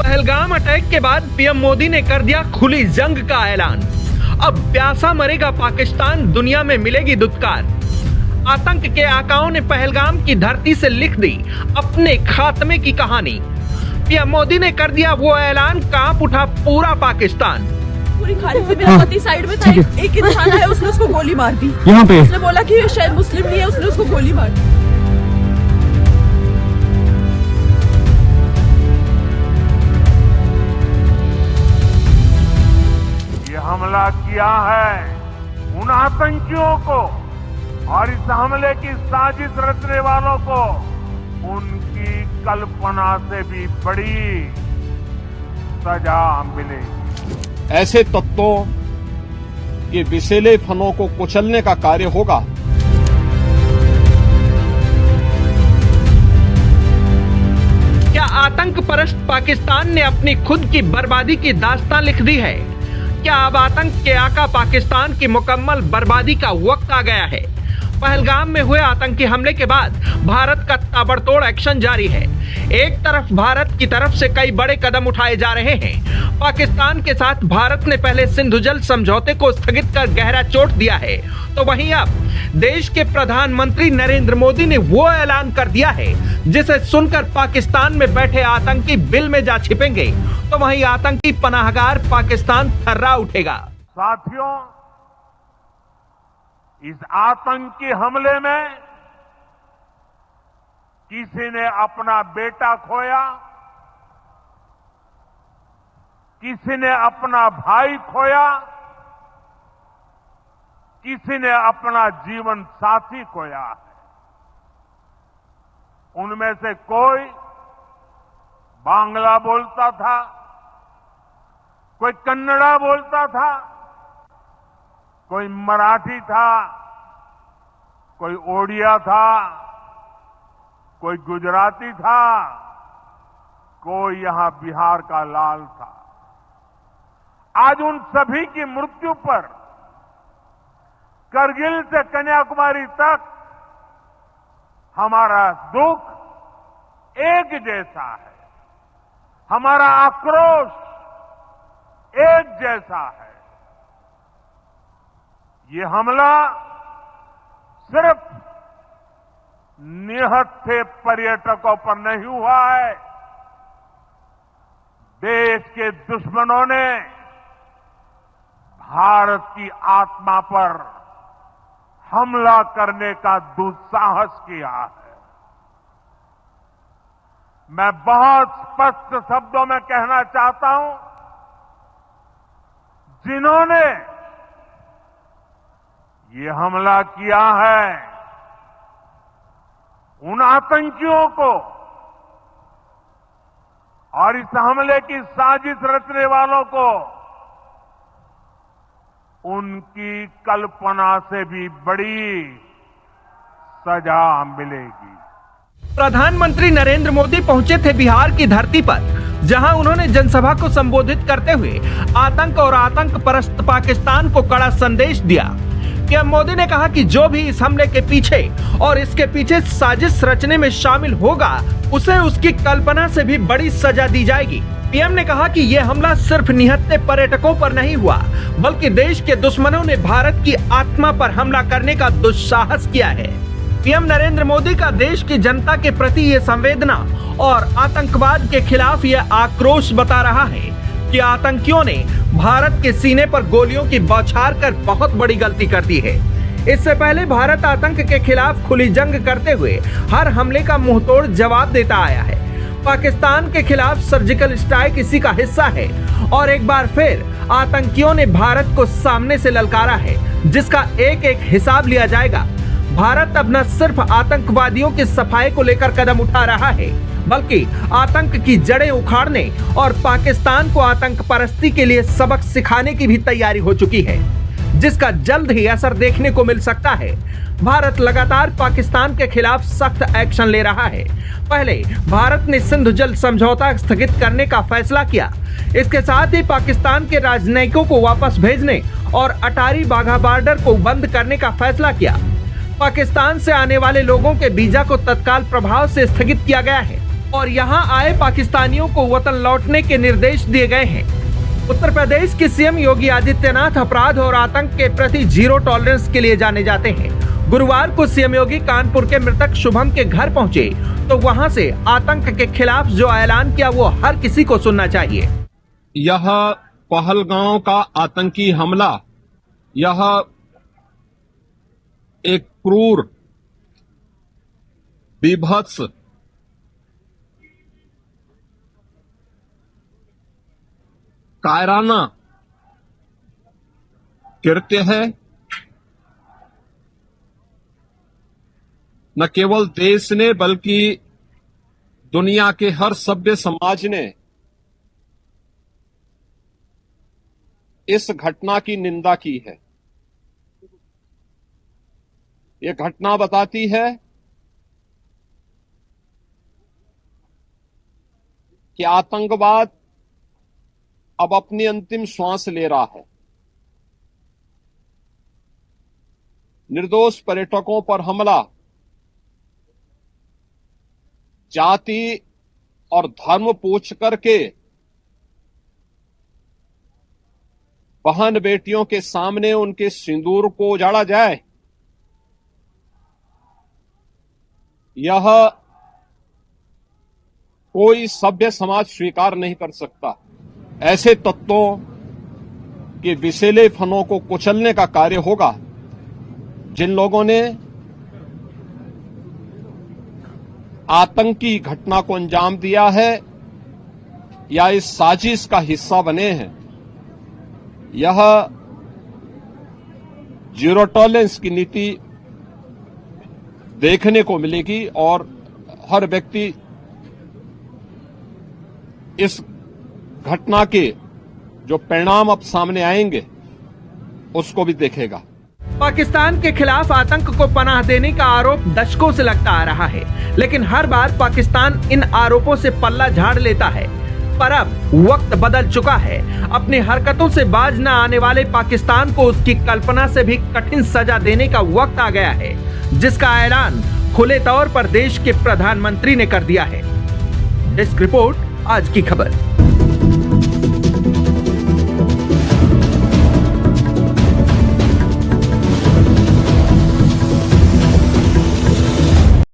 Pahalgam attack के बाद PM Modi ने कर दिया खुली जंग का ऐलान। अब प्यासा मरेगा पाकिस्तान, दुनिया में मिलेगी दुत्कार। आतंक के आकाओं ने पहलगाम की धरती से लिख दी अपने खात्मे की कहानी। पीएम मोदी ने कर दिया वो ऐलान, कांप उठा पूरा पाकिस्तान। पूरी खाली थी, मेरा पति साइड में था, एक इंसान आया, उसने उसको गोली मार दी। यहाँ पे उसने बोला कि ये शायद मुस्लिम नहीं है, उसने उसको गोली मार दी। ये हमला किया है उन आतंकियों को और इस हमले की साजिश रचने वालों को उनकी कल्पना से भी बड़ी सजा मिलेगी। ऐसे तत्वों के विषैले फनों को कुचलने का कार्य होगा। क्या आतंक परस्त पाकिस्तान ने अपनी खुद की बर्बादी की दास्तां लिख दी है? क्या अब आतंक के आका पाकिस्तान की मुकम्मल बर्बादी का वक्त आ गया है? पहलगाम में हुए आतंकी हमले के बाद भारत का ताबड़तोड़ एक्शन जारी है। एक तरफ भारत की तरफ से कई बड़े कदम उठाए जा रहे हैं। पाकिस्तान के साथ भारत ने पहले सिंधु जल समझौते को स्थगित कर गहरा चोट दिया है, तो वहीं अब देश के प्रधानमंत्री नरेंद्र मोदी ने वो ऐलान कर दिया है जिसे सुनकर पाकिस्तान में बैठे आतंकी बिल में जा छिपेंगे, तो वहीं आतंकी पनाहगार पाकिस्तान थर्रा उठेगा। साथियों, इस आतंकी हमले में किसी ने अपना बेटा खोया, किसी ने अपना भाई खोया, किसी ने अपना जीवन साथी खोया है। उनमें से कोई बांग्ला बोलता था, कोई कन्नड़ा बोलता था, कोई मराठी था, कोई ओडिया था, कोई गुजराती था, कोई यहां बिहार का लाल था। आज उन सभी की मृत्यु पर करगिल से कन्याकुमारी तक हमारा दुख एक जैसा है, हमारा आक्रोश एक जैसा है। ये हमला सिर्फ निहत्थे पर्यटकों पर नहीं हुआ है, देश के दुश्मनों ने भारत की आत्मा पर हमला करने का दुस्साहस किया है। मैं बहुत स्पष्ट शब्दों में कहना चाहता हूं, जिन्होंने ये हमला किया है उन आतंकियों को और इस हमले की साजिश रचने वालों को उनकी कल्पना से भी बड़ी सजा मिलेगी। प्रधानमंत्री नरेंद्र मोदी पहुंचे थे बिहार की धरती पर, जहां उन्होंने जनसभा को संबोधित करते हुए आतंक और आतंक परस्त पाकिस्तान को कड़ा संदेश दिया। पीएम मोदी ने कहा कि जो भी इस हमले के पीछे और इसके पीछे साजिश रचने में शामिल होगा, उसे उसकी कल्पना से भी बड़ी सजा दी जाएगी। पीएम ने कहा कि यह हमला सिर्फ निहत्थे पर्यटकों पर नहीं हुआ, बल्कि देश के दुश्मनों ने भारत की आत्मा पर हमला करने का दुस्साहस किया है। पीएम नरेंद्र मोदी का देश की जनता के प्रति ये संवेदना और आतंकवाद के खिलाफ यह आक्रोश बता रहा है कि आतंकियों ने भारत के सीने पर गोलियों की बौछार कर बहुत बड़ी गलती कर दी है। इससे पहले भारत आतंक के खिलाफ खुली जंग करते हुए हर हमले का मुंहतोड़ जवाब देता आया है। पाकिस्तान के खिलाफ सर्जिकल स्ट्राइक इसी का हिस्सा है और एक बार फिर आतंकियों ने भारत को सामने से ललकारा है, जिसका एक एक हिसाब लिया जाएगा। भारत अब न सिर्फ आतंकवादियों की सफाई को लेकर कदम उठा रहा है, बल्कि आतंक की जड़ें उखाड़ने और पाकिस्तान को आतंक परस्ती के लिए सबक सिखाने की भी तैयारी हो चुकी है, जिसका जल्द ही असर देखने को मिल सकता है। भारत लगातार पाकिस्तान के खिलाफ सख्त एक्शन ले रहा है। पहले भारत ने सिंधु जल समझौता स्थगित करने का फैसला किया। इसके साथ ही पाकिस्तान के राजनयिकों को वापस भेजने और अटारी वाघा बॉर्डर को बंद करने का फैसला किया। पाकिस्तान से आने वाले लोगों के वीजा को तत्काल प्रभाव से स्थगित किया गया है। और यहां आए पाकिस्तानियों को वतन लौटने के निर्देश दिए गए हैं। उत्तर प्रदेश के सीएम योगी आदित्यनाथ अपराध और आतंक के प्रति जीरो टॉलरेंस के लिए जाने जाते हैं। गुरुवार को सीएम योगी कानपुर के मृतक शुभम के घर पहुंचे तो वहां से आतंक के खिलाफ जो ऐलान किया वो हर किसी को सुनना चाहिए। यह पहलगांव का आतंकी हमला, यह एक क्रूर, बीभत्स, कायराना कृत्य है। न केवल देश ने बल्कि दुनिया के हर सभ्य समाज ने इस घटना की निंदा की है। यह घटना बताती है कि आतंकवाद अब अपनी अंतिम श्वास ले रहा है। निर्दोष पर्यटकों पर हमला जाति और धर्म पूछ करके बहन बेटियों के सामने उनके सिंदूर को उजाड़ा जाए, यह कोई सभ्य समाज स्वीकार नहीं कर सकता। ऐसे तत्वों के विषैले फनों को कुचलने का कार्य होगा। जिन लोगों ने आतंकी घटना को अंजाम दिया है या इस साजिश का हिस्सा बने हैं, यह जीरो टॉलरेंस की नीति देखने को मिलेगी और हर व्यक्ति इस घटना के जो परिणाम अब सामने आएंगे उसको भी देखेगा। पाकिस्तान के खिलाफ आतंक को पनाह देने का आरोप दशकों से लगता आ रहा है, लेकिन हर बार पाकिस्तान इन आरोपों से पल्ला झाड़ लेता है। पर अब वक्त बदल चुका है। अपनी हरकतों से बाज न आने वाले पाकिस्तान को उसकी कल्पना से भी कठिन सजा देने का वक्त आ गया है, जिसका ऐलान खुले तौर पर देश के प्रधानमंत्री ने कर दिया है। डेस्क रिपोर्ट, आज की खबर।